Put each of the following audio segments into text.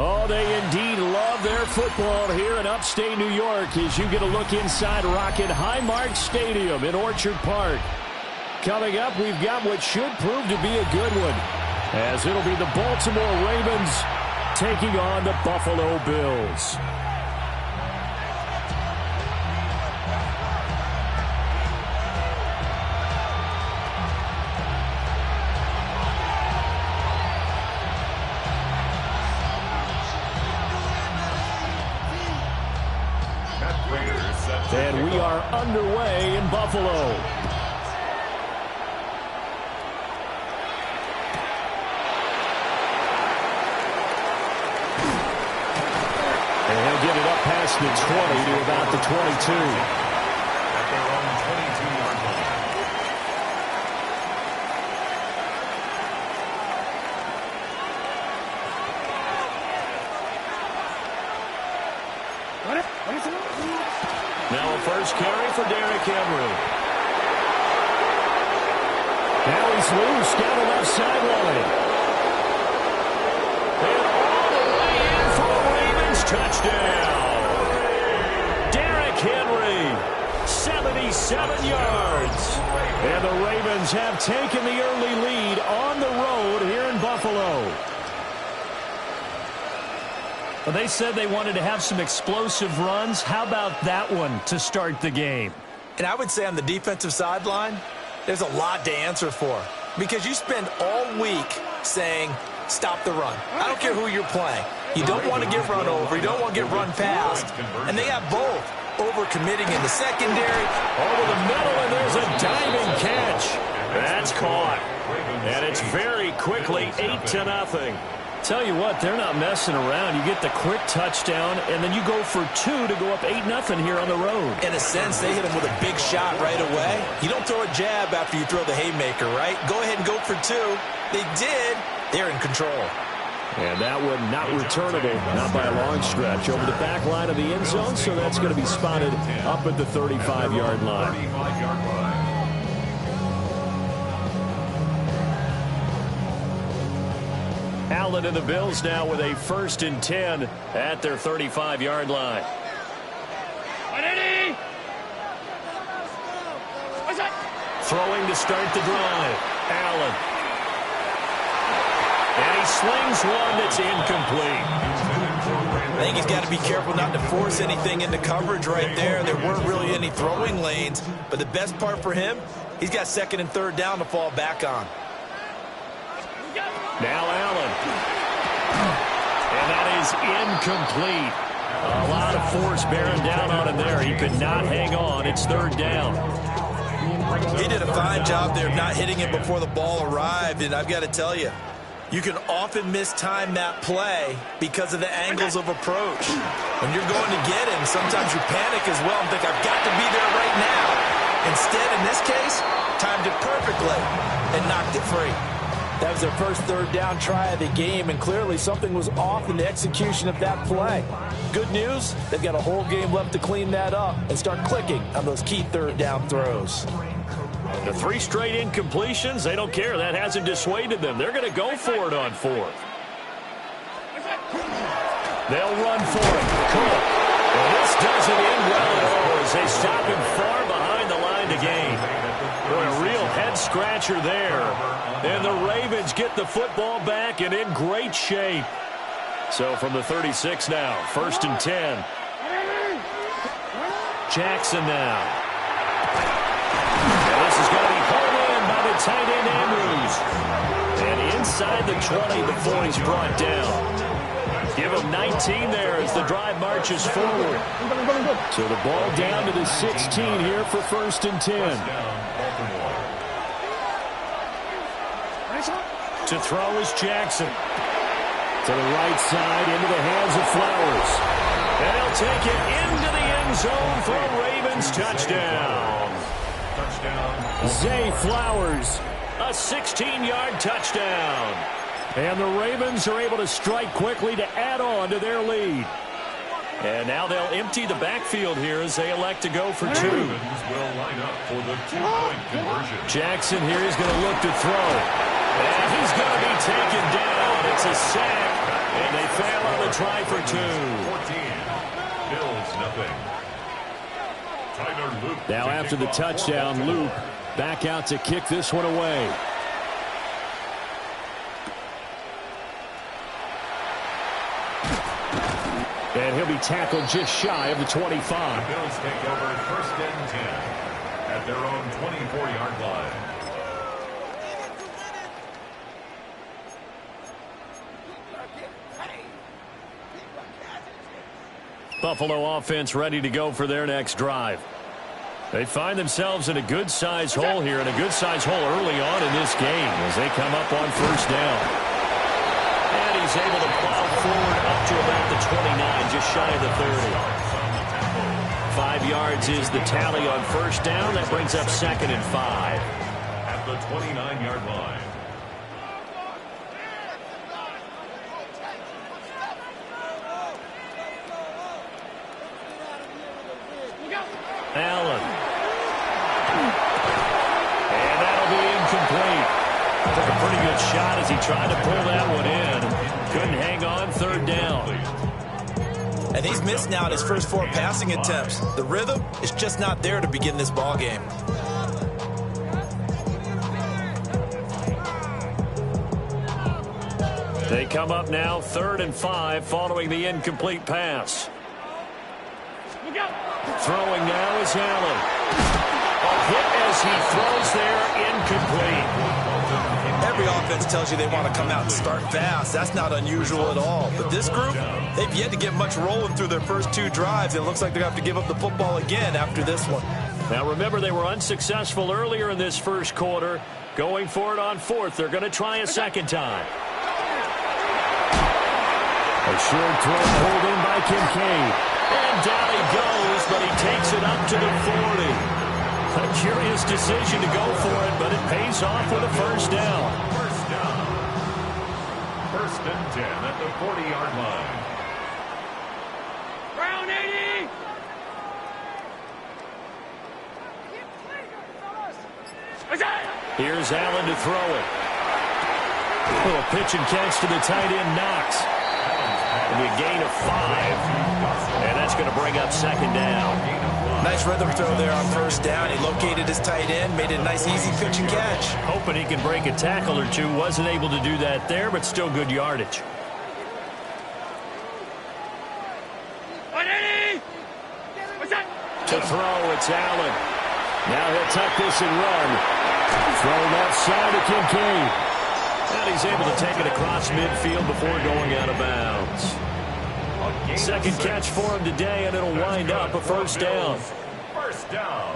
Oh, they indeed love their football here in upstate New York as you get a look inside Rocket Highmark Stadium in Orchard Park. Coming up, we've got what should prove to be a good one, as it'll be the Baltimore Ravens taking on the Buffalo Bills. And we are underway in Buffalo. And he'll get it up past the 20 to about the 22. At their own 22-yard line. Now a first carry for Derrick Henry. Now he's loose down the left sideline. And all the way in for a Ravens touchdown. Derrick Henry, 77 yards. And the Ravens have taken the early lead on the road here in Buffalo. Well, they said they wanted to have some explosive runs. How about that one to start the game? And I would say on the defensive sideline, there's a lot to answer for. Because you spend all week saying, stop the run. I don't care who you're playing. You don't want to get run over. You don't want to get run past. And they have both. Overcommitting in the secondary. Over the middle, and there's a diving catch. That's caught. And it's very quickly 8-0. Tell you what, they're not messing around. You get the quick touchdown, and then you go for 2 to go up 8-0 here on the road. In a sense, they hit him with a big shot right away. You don't throw a jab after you throw the haymaker, right? Go ahead and go for 2. They did. They're in control. And that one not returnable, not by a long stretch. Over the back line of the end zone, so that's going to be spotted up at the 35-yard line. 35-yard line. Allen and the Bills now with a 1st and 10 at their 35-yard line. Throwing to start the drive. Allen. And he slings one that's incomplete. I think he's got to be careful not to force anything into coverage right there. There weren't really any throwing lanes. But the best part for him, he's got 2nd and 3rd down to fall back on. Now Allen. And that is incomplete. A lot of force bearing down on him there. He could not hang on. It's 3rd down. He did a fine job there of not hitting it before the ball arrived. And I've got to tell you, you can often mistime that play because of the angles of approach. When you're going to get him, sometimes you panic as well and think, I've got to be there right now. Instead, in this case, timed it perfectly and knocked it free. That was their first 3rd down try of the game, and clearly something was off in the execution of that play. Good news, they've got a whole game left to clean that up and start clicking on those key 3rd down throws. The 3 straight incompletions, they don't care. That hasn't dissuaded them. They're going to go for it on 4th. They'll run for it. Cook. And this doesn't end well at all as they stop him far behind the line to gain. Boy, a real head-scratcher there. And the Ravens get the football back and in great shape. So from the 36 now, 1st and 10. Jackson now. And this is going to be pulled in by the tight end Andrews. And inside the 20 before he's brought down. Give him 19 there as the drive marches forward. So the ball down to the 16 here for 1st and 10. To throw is Jackson. To the right side, into the hands of Flowers. And he'll take it into the end zone for a Ravens touchdown. Zay Flowers, a 16-yard touchdown. And the Ravens are able to strike quickly to add on to their lead. And now they'll empty the backfield here as they elect to go for 2. Will line up for the 2-point conversion. Jackson here is going to look to throw. And he's going to be taken down. It's a sack. And they fail on the try for 2. 14. Bills nothing. Tyler Luke. Now after the touchdown, Luke back out to kick this one away. And he'll be tackled just shy of the 25. The Bills take over 1st and 10 at their own 24-yard line. Buffalo offense ready to go for their next drive. They find themselves in a good-sized hole here, and a good-sized hole early on in this game as they come up on 1st down. And he's able to plow forward up to about the 29, just shy of the 30. 5 yards is the tally on 1st down. That brings up 2nd and 5. At the 29-yard line. Allen. And that'll be incomplete. Took a pretty good shot as he tried to pull that one in. Couldn't hang on 3rd down. And he's missed now in his first 4 passing attempts. The rhythm is just not there to begin this ball game. They come up now 3rd and 5 following the incomplete pass. Throwing now is Allen. A hit as he throws there, incomplete. Every offense tells you they want to come out and start fast. That's not unusual at all. But this group, they've yet to get much rolling through their first 2 drives. It looks like they're going to have to give up the football again after this one. Now remember, they were unsuccessful earlier in this first quarter. Going for it on 4th. They're going to try a second time. A short throw pulled in by Kincaid. And down he goes, but he takes it up to the 40. A curious decision to go for it, but it pays off with a 1st down. 1st down. 1st and 10 at the 40-yard line. Brown 80. Here's Allen to throw it. Little pitch and catch to the tight end, Knox. And a gain of 5. And that's going to bring up 2nd down. Nice rhythm throw there on 1st down. He located his tight end, made it a nice, easy pitch and catch. Hoping he can break a tackle or 2. Wasn't able to do that there, but still good yardage. To throw, it's Allen. Now he'll tuck this and run. Throw left side to Kincaid. And he's able to take it across midfield before going out of bounds. 2nd catch for him today, and it'll wind up a 1st down. 1st down.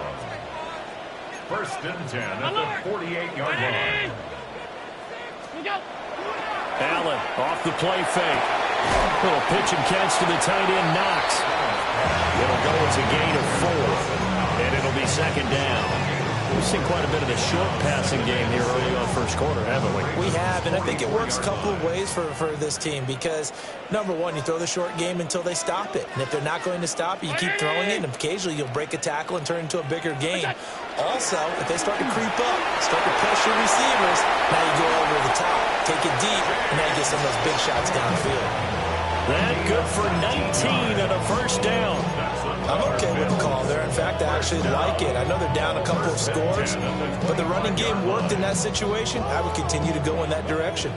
1st and 10 at the 48-yard line. Allen off the play fake. Little pitch and catch to the tight end, Knox. It'll go as a gain of 4, and it'll be 2nd down. We've seen quite a bit of the short passing game here early on 1st quarter, haven't we? We have, and I think it works a couple of ways for this team because, number one, you throw the short game until they stop it. And if they're not going to stop it, you keep throwing it, and occasionally you'll break a tackle and turn it into a bigger game. Also, if they start to creep up, start to pressure receivers, now you go over the top, take it deep, and now you get some of those big shots downfield. That good for 19 and a first down. I'm okay with the call there. In fact, I actually like it. I know they're down a couple of scores, but the running game worked in that situation. I would continue to go in that direction.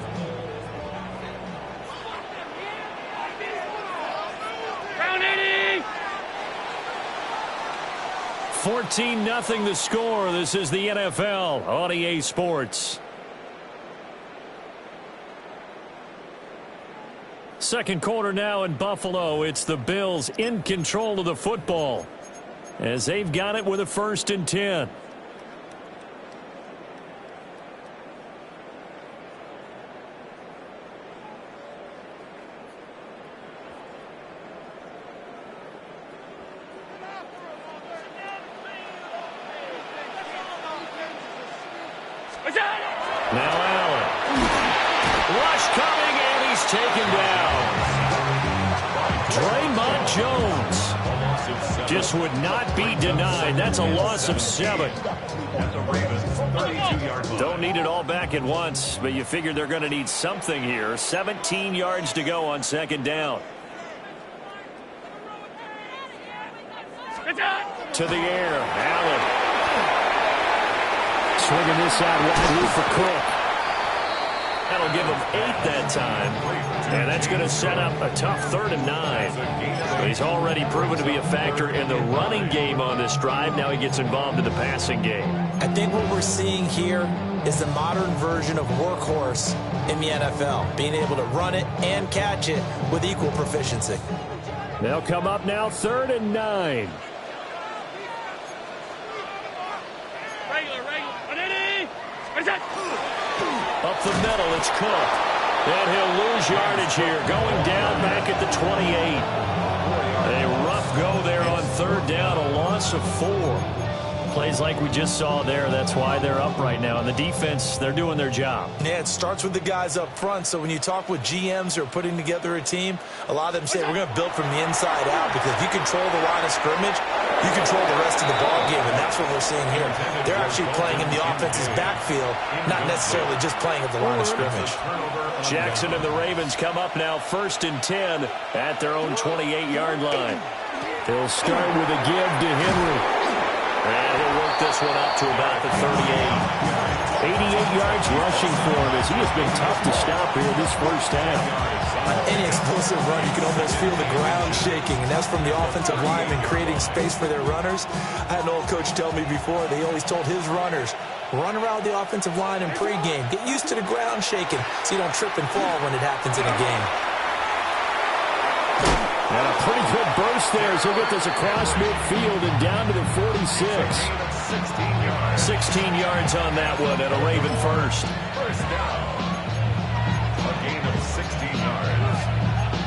14-0 the score. This is the NFL on EA Sports. Second quarter now in Buffalo. It's the Bills in control of the football as they've got it with a 1st and 10. Now Allen. Rush coming, and he's taken down. Draymond Jones just would not be denied. That's a loss of 7. Don't need it all back at once, but you figure they're going to need something here. 17 yards to go on 2nd down. To the air, Allen. Swinging this out wide loop for Cook. That'll give him 8 that time. And that's going to set up a tough 3rd and 9. But he's already proven to be a factor in the running game on this drive. Now he gets involved in the passing game. I think what we're seeing here is the modern version of workhorse in the NFL. Being able to run it and catch it with equal proficiency. They'll come up now 3rd and 9. Up the middle, it's Cook. And he'll lose yardage here, going down back at the 28. A rough go there on 3rd down, a loss of 4. Plays like we just saw there, that's why they're up right now. And the defense, they're doing their job. Yeah, it starts with the guys up front. So when you talk with GMs who are putting together a team, a lot of them say, we're going to build from the inside out, because if you control the line of scrimmage, you control the rest of the ball game, and that's what we're seeing here. They're actually playing in the offense's backfield, not necessarily just playing at the line of scrimmage. Jackson and the Ravens come up now 1st and 10 at their own 28-yard line. They'll start with a give to Henry. And he'll work this one up to about the 38. 88 yards rushing for him as he has been tough to stop here this first half. On any explosive run, you can almost feel the ground shaking, and that's from the offensive linemen creating space for their runners. I had an old coach tell me before, they always told his runners, run around the offensive line in pregame. Get used to the ground shaking so you don't trip and fall when it happens in a game. And a pretty good burst there as he'll get this across midfield and down to the 46. 16 yards on that one and a Raven first. First down. A gain of 16 yards.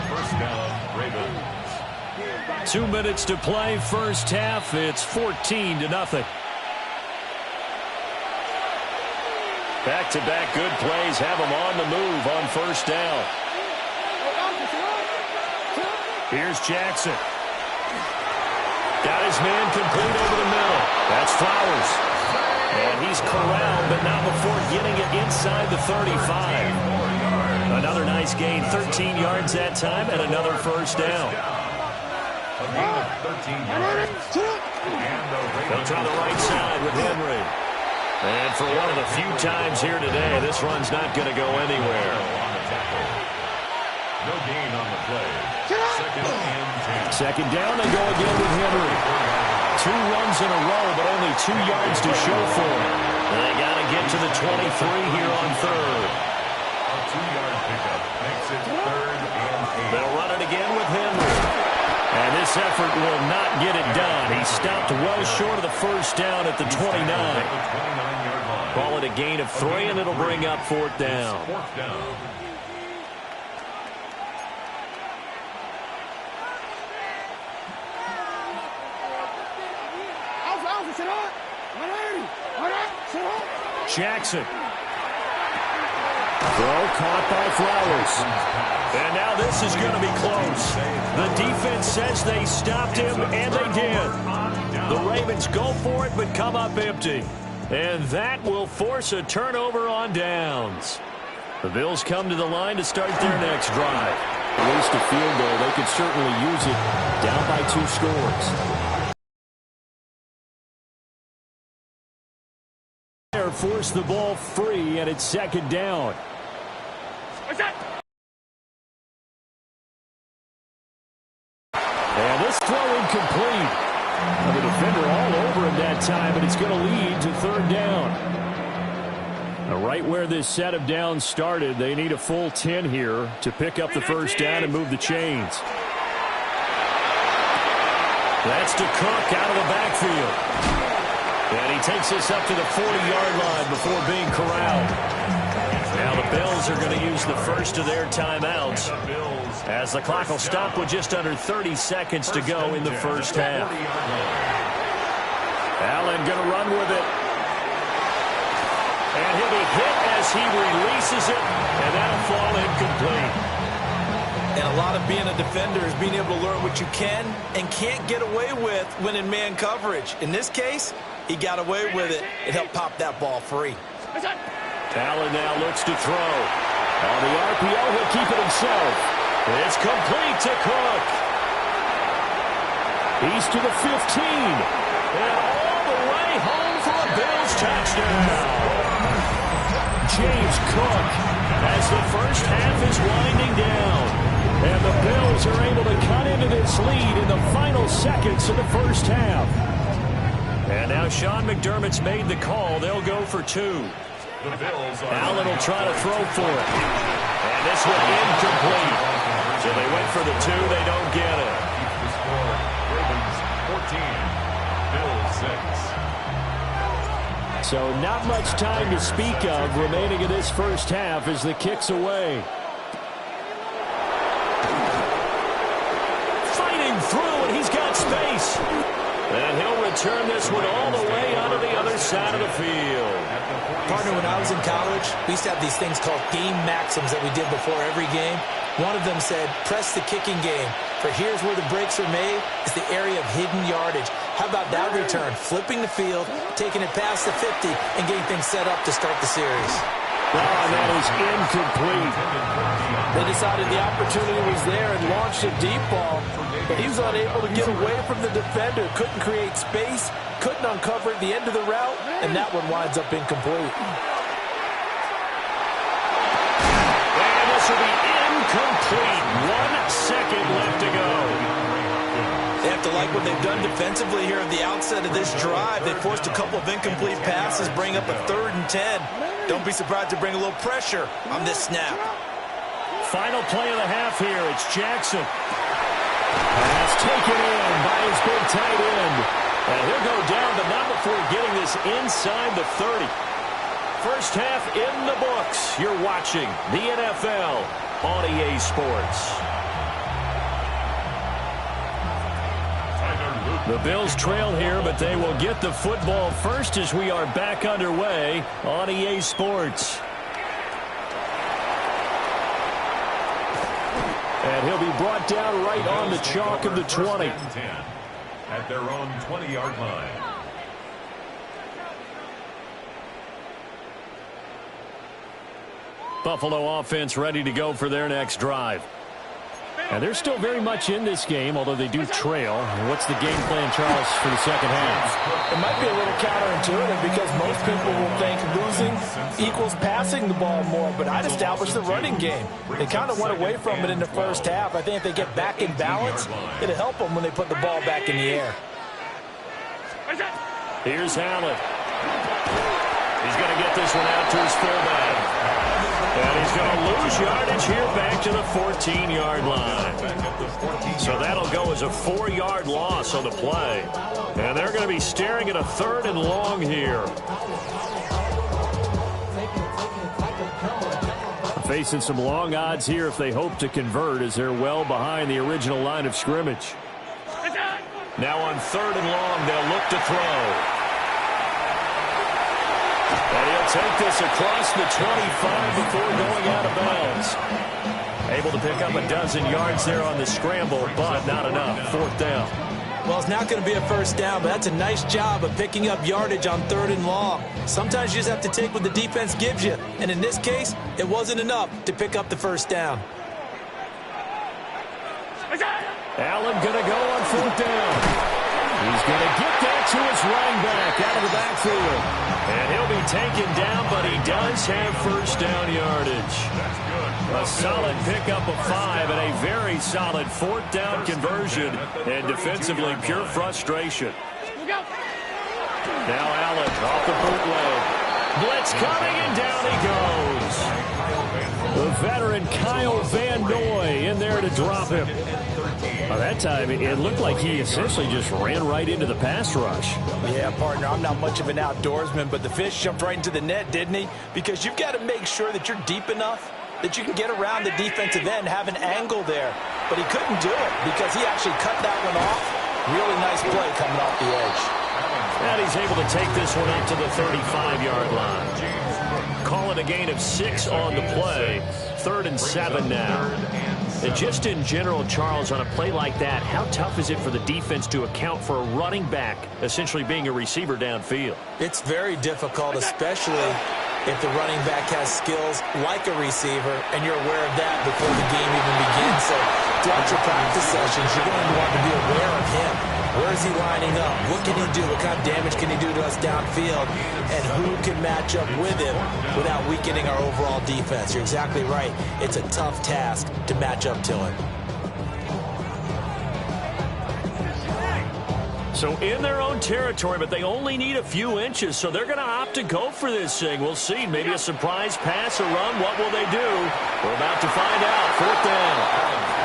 First down, Ravens. 2 minutes to play, first half. It's 14-0. Back-to-back good plays have them on the move on first down. Here's Jackson. Got his man complete over the middle. That's Flowers. And he's corralled, but not before getting it inside the 35. Another nice gain, 13 yards that time, and another first down. A gain of 13 yards. They'll try the right side with Henry. And for one of the few times here today, this run's not going to go anywhere. No gain on the play. Second down, they go again with Henry. 2 runs in a row, but only 2 yards to show for him. They got to get to the 23 here on 3rd. A 2-yard pickup makes it 3rd and 8. They'll run it again with Henry. And this effort will not get it done. He stopped well short of the first down at the 29. Call it a gain of 3, and it'll bring up 4th down. 4th down. Jackson. Throw caught by Flowers. And now this is going to be close. The defense says they stopped him, and they did. The Ravens go for it, but come up empty. And that will force a turnover on downs. The Bills come to the line to start their next drive. At least a field goal. They could certainly use it down by 2 scores. Force the ball free, and it's 2nd down. And this throw incomplete. The defender all over him that time, but it's going to lead to 3rd down. Right where this set of downs started, they need a full 10 here to pick up the 1st down and move the chains. That's to Cook out of the backfield. And he takes this up to the 40-yard line before being corralled. Now the Bills are going to use the first of their timeouts as the clock will stop with just under 30 seconds to go in the 1st half. Allen going to run with it. And he'll be hit as he releases it, and that'll fall incomplete. And a lot of being a defender is being able to learn what you can and can't get away with when in man coverage. In this case, he got away with it. It helped pop that ball free. Allen now looks to throw. On the RPO, he'll keep it himself. It's complete to Cook. He's to the 15. And all the way home for a Bills touchdown. James Cook as the 1st half is winding down. And the Bills are able to cut into this lead in the final seconds of the 1st half. And now Sean McDermott's made the call. They'll go for 2. Allen will try to throw for it. And this one incomplete. So they went for the 2. They don't get it. Ravens 14, Bills 6. So not much time to speak of remaining in this 1st half as the kick's away. Fighting through, and he's got space. And he'll return this one all the way onto the other side of the field. Partner, when I was in college, we used to have these things called game maxims that we did before every game. One of them said, press the kicking game. For here's where the breaks are made. It's the area of hidden yardage. How about that return? Flipping the field, taking it past the 50, and getting things set up to start the series. Oh, that is incomplete. They decided the opportunity was there and launched a deep ball, but he was unable to get away from the defender. Couldn't create space, couldn't uncover at the end of the route, and that one winds up incomplete. And this will be incomplete. 1 second left to go. They have to like what they've done defensively here at the outset of this drive. They forced a couple of incomplete passes, bring up a 3rd and 10. Don't be surprised to bring a little pressure on this snap. Final play of the half here. It's Jackson. And that's taken in by his big tight end. And he'll go down, but not before getting this inside the 30. 1st half in the books. You're watching the NFL on EA Sports. The Bills trail here, but they will get the football first as we are back underway on EA Sports. And he'll be brought down right on the chalk of the 20. At their own 20-yard line. Buffalo offense ready to go for their next drive. And they're still very much in this game, although they do trail. What's the game plan, Charles, for the 2nd half? It might be a little counterintuitive because most people will think losing equals passing the ball more, but I'd establish the running game. They kind of went away from it in the 1st half. I think if they get back in balance, it'll help them when they put the ball back in the air. Here's Allen. He's going to get this one out to his fullback. And he's going to lose yardage here back to the 14-yard line. So that'll go as a 4-yard loss on the play. And they're going to be staring at a 3rd and long here. Facing some long odds here if they hope to convert as they're well behind the original line of scrimmage. Now on 3rd and long, they'll look to throw. And he'll take this across the 25 before going out of bounds. Able to pick up a dozen yards there on the scramble, but not enough. 4th down. Well, it's not going to be a 1st down, but that's a nice job of picking up yardage on 3rd and long. Sometimes you just have to take what the defense gives you. And in this case, it wasn't enough to pick up the 1st down. Allen going to go on 4th down. He's going to get that to his running back out of the backfield. And he'll be taken down, but he does have 1st down yardage. A solid pickup of 5 and a very solid 4th down conversion. And defensively, pure frustration. Now Allen off the bootleg. Blitz coming, and down he goes. The veteran Kyle Van Noy in there to drop him. That time, it looked like he essentially just ran right into the pass rush. Yeah, partner, I'm not much of an outdoorsman, but the fish jumped right into the net, didn't he? Because you've got to make sure that you're deep enough that you can get around the defensive end, have an angle there. But he couldn't do it because he actually cut that one off. Really nice play coming off the edge. And he's able to take this one up to the 35-yard line. Call it a gain of 6 on the play. 3rd and 7 now. And just in general, Charles, on a play like that, how tough is it for the defense to account for a running back essentially being a receiver downfield? It's very difficult, especially if the running back has skills like a receiver, and you're aware of that before the game even begins. So throughout your practice sessions, you're going to want to be aware of him. Where is he lining up? What can he do? What kind of damage can he do to us downfield? And who can match up with him without weakening our overall defense? You're exactly right. It's a tough task to match up to him. So in their own territory, but they only need a few inches, so they're going to opt to go for this thing. We'll see. Maybe a surprise pass or run. What will they do? We're about to find out. 4th down.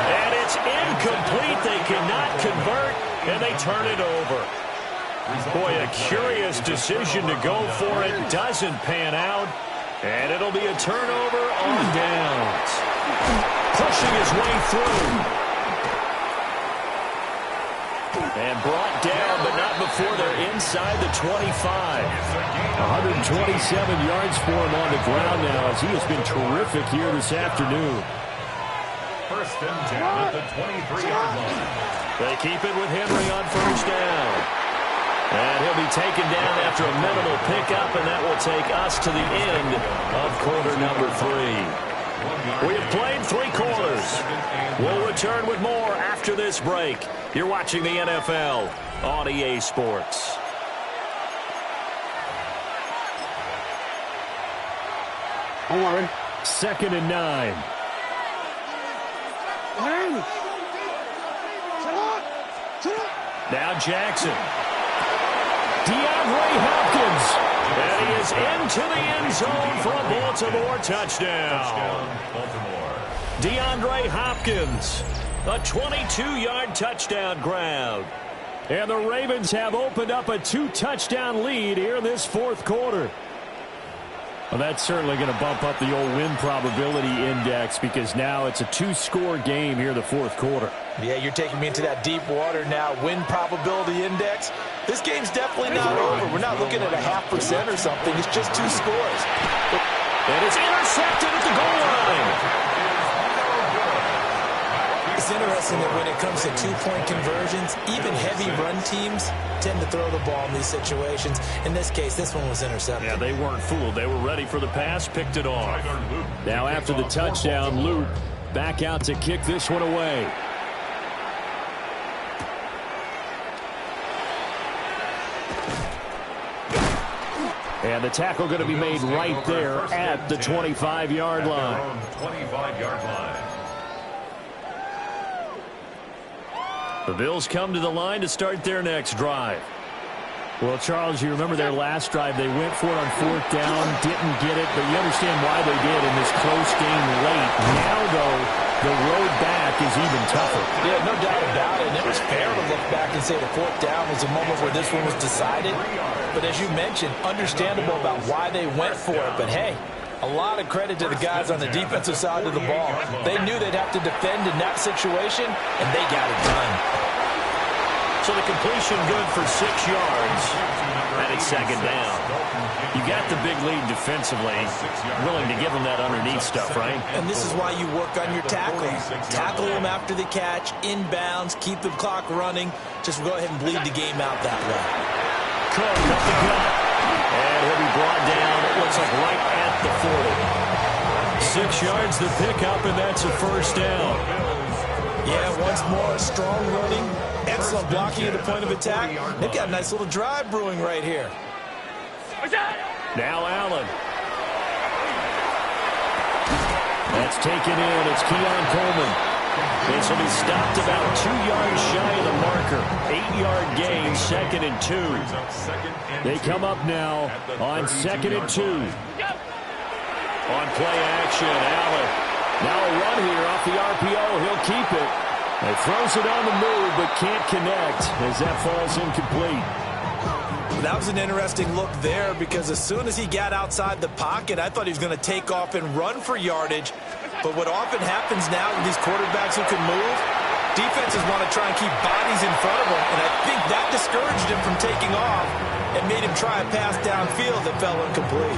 And it's incomplete. They cannot convert, and they turn it over. Boy, a curious decision to go for it. Doesn't pan out, and it'll be a turnover on downs. Pushing his way through. And brought down, but not before they're inside the 25. 127 yards for him on the ground now, as he has been terrific here this afternoon. 1st and 10 at the 23-yard line. They keep it with Henry on 1st down. And he'll be taken down after a minimal pickup, and that will take us to the end of quarter number 3. We have played 3 quarters. We'll return with more after this break. You're watching the NFL on EA Sports. Don't worry. 2nd and 9. Now Jackson. DeAndre Hopkins. And he is into the end zone for a Baltimore touchdown. DeAndre Hopkins. A 22-yard touchdown grab. And the Ravens have opened up a 2-touchdown lead here in this 4th quarter. Well, that's certainly going to bump up the old win probability index, because now it's a 2-score game here in the 4th quarter. Yeah, you're taking me into that deep water now. Win probability index. This game's definitely not over. We're not looking at a 0.5% or something. It's just 2 scores. And it's intercepted at the goal line. It's interesting that when it comes to 2-point conversions, even heavy run teams tend to throw the ball in these situations. In this case, this one was intercepted. Yeah, they weren't fooled. They were ready for the pass, picked it off. Now after the touchdown, Luke back out to kick this one away. And the tackle going to be made right there at the 25-yard line. 25-yard line. The Bills come to the line to start their next drive. Well, Charles, you remember their last drive. They went for it on 4th down, didn't get it, but you understand why they did in this close game late. Now, though, the road back is even tougher. Yeah, no doubt about it. And it was fair to look back and say the 4th down was a moment where this one was decided. But as you mentioned, understandable about why they went for it. But, hey, a lot of credit to the guys on the defensive side of the ball. They knew they'd have to defend in that situation, and they got it done. So the completion good for 6 yards, and it's 2nd down. You got the big lead defensively, willing to give them that underneath stuff, right? And this is why you work on your tackling. Tackle them after the catch, inbounds, keep the clock running. Just go ahead and bleed the game out that way. Cook up the gut, and he'll be brought down, it looks like right at the 40. 6 yards the pickup, and that's a 1st down. Yeah, once more, strong running, excellent blocking at the point of attack. They've got a nice little drive brewing right here. Now Allen. That's taken in. It's Keon Coleman. This will be stopped about 2 yards shy of the marker. 8-yard gain, 2nd and 2. They come up now on 2nd and 2. On play action, Allen. Now a run here off the RPO. He'll keep it. He throws it on the move, but can't connect as that falls incomplete. That was an interesting look there because as soon as he got outside the pocket, I thought he was going to take off and run for yardage. But what often happens now with these quarterbacks who can move, defenses want to try and keep bodies in front of them, and I think that discouraged him from taking off and made him try a pass downfield that fell incomplete.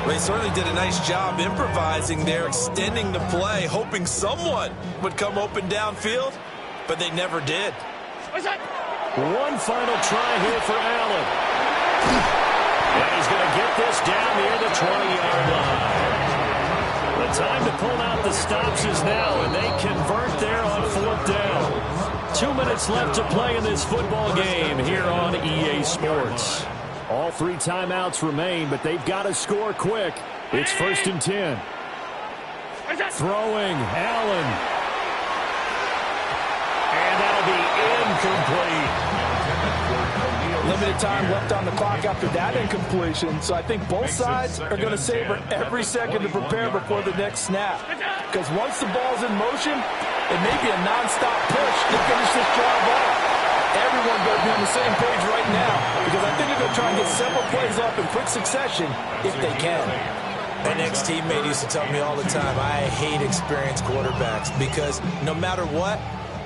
Well, he certainly did a nice job improvising there, extending the play, hoping someone would come open downfield, but they never did. One final try here for Allen. And he's going to get this down near the 20-yard line. The time to pull out the stops is now, and they convert there on 4th down. 2 minutes left to play in this football game here on EA Sports. All 3 timeouts remain, but they've got to score quick. It's 1st and 10. Throwing, Allen. And that'll be incomplete. Limited time left on the clock after that incompletion, so I think both sides are going to savor every second to prepare before the next snap. Because once the ball's in motion, it may be a nonstop push to finish this drive off. Everyone better be on the same page right now, because I think they're going to try and get several plays up in quick succession if they can. An ex-teammate used to tell me all the time, I hate experienced quarterbacks because no matter what,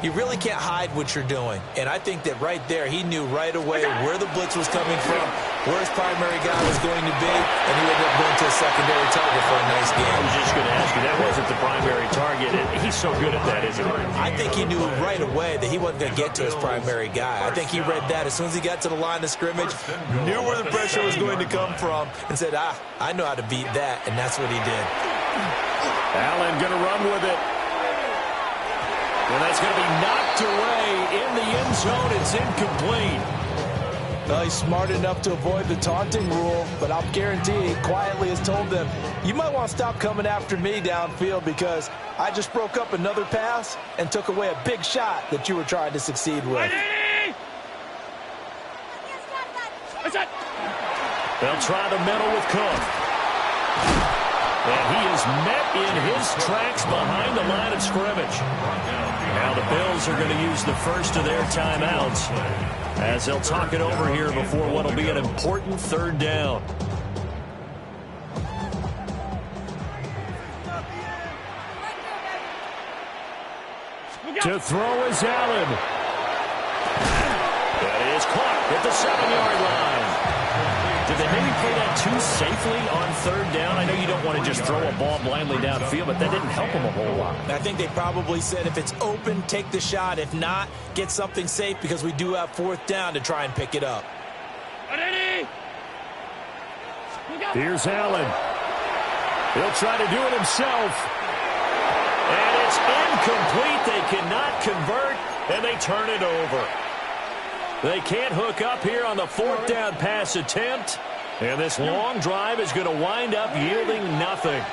you really can't hide what you're doing. And I think that right there, he knew right away where the blitz was coming from, where his primary guy was going to be, and he ended up going to a secondary target for a nice game. I was just going to ask you, that wasn't the primary target. He's so good at that, isn't he? I think he knew right away that he wasn't going to get to his primary guy. I think he read that as soon as he got to the line of scrimmage, knew where the pressure was going to come from, and said, I know how to beat that, and that's what he did. Allen going to run with it. And that's going to be knocked away in the end zone. It's incomplete. Well, he's smart enough to avoid the taunting rule, but I'll guarantee he quietly has told them, you might want to stop coming after me downfield because I just broke up another pass and took away a big shot that you were trying to succeed with. They'll try the middle with Cook. And he is met in his tracks behind the line of scrimmage. Now the Bills are going to use the first of their timeouts as they'll talk it over here before what will be an important 3rd down. To throw is Allen. That is caught at the 7-yard line. Did they maybe play that too safely on 3rd down? I know you don't want to just throw a ball blindly downfield, but that didn't help them a whole lot. I think they probably said if it's open, take the shot. If not, get something safe because we do have 4th down to try and pick it up. Here's Allen. He'll try to do it himself. And it's incomplete. They cannot convert, and they turn it over. They can't hook up here on the 4th down pass attempt. And this long drive is going to wind up yielding nothing.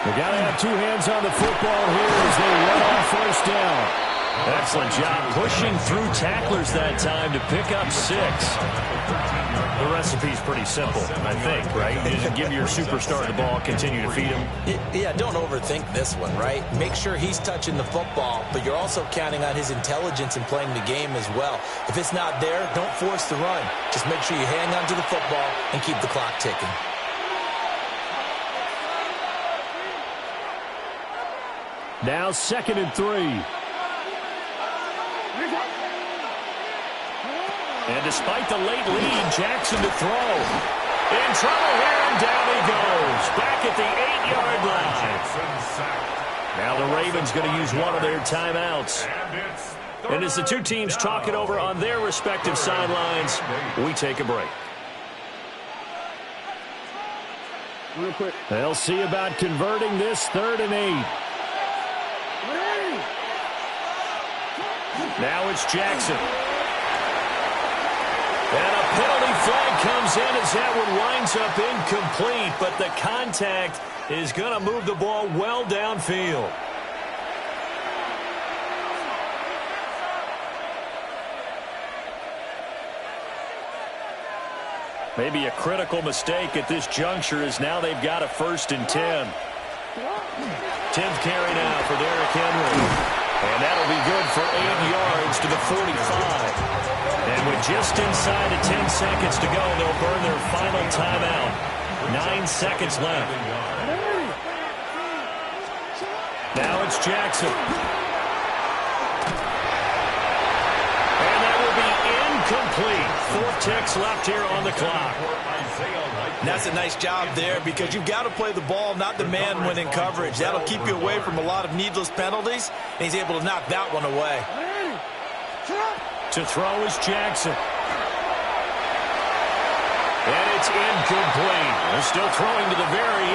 They got to have 2 hands on the football here as they run on 1st down. Excellent job pushing through tacklers that time to pick up 6. The recipe's pretty simple, I think, right? You just give your superstar the ball, continue to feed him. Yeah, don't overthink this one, right? Make sure he's touching the football, but you're also counting on his intelligence in playing the game as well. If it's not there, don't force the run. Just make sure you hang on to the football and keep the clock ticking. Now 2nd and 3. And despite the late lead, Jackson to throw. In trouble here, and down he goes. Back at the 8-yard line. Now the Ravens going to use one of their timeouts. And as the 2 teams talk it over on their respective sidelines, we take a break. Real quick. They'll see about converting this 3rd and 8. Now it's Jackson. And a penalty flag comes in as that one winds up incomplete, but the contact is going to move the ball well downfield. Maybe a critical mistake at this juncture as now they've got a 1st and 10. 10th carry now for Derrick Henry. And that'll be good for 8 yards to the 45. And with just inside of 10 seconds to go, they'll burn their final timeout. 9 seconds left. Now it's Jackson. And that will be incomplete. 4 ticks left here on the clock. And that's a nice job there because you've got to play the ball, not the man when in coverage. That'll keep you away from a lot of needless penalties, and he's able to knock that one away. To throw is Jackson. And it's incomplete. They're still throwing to the very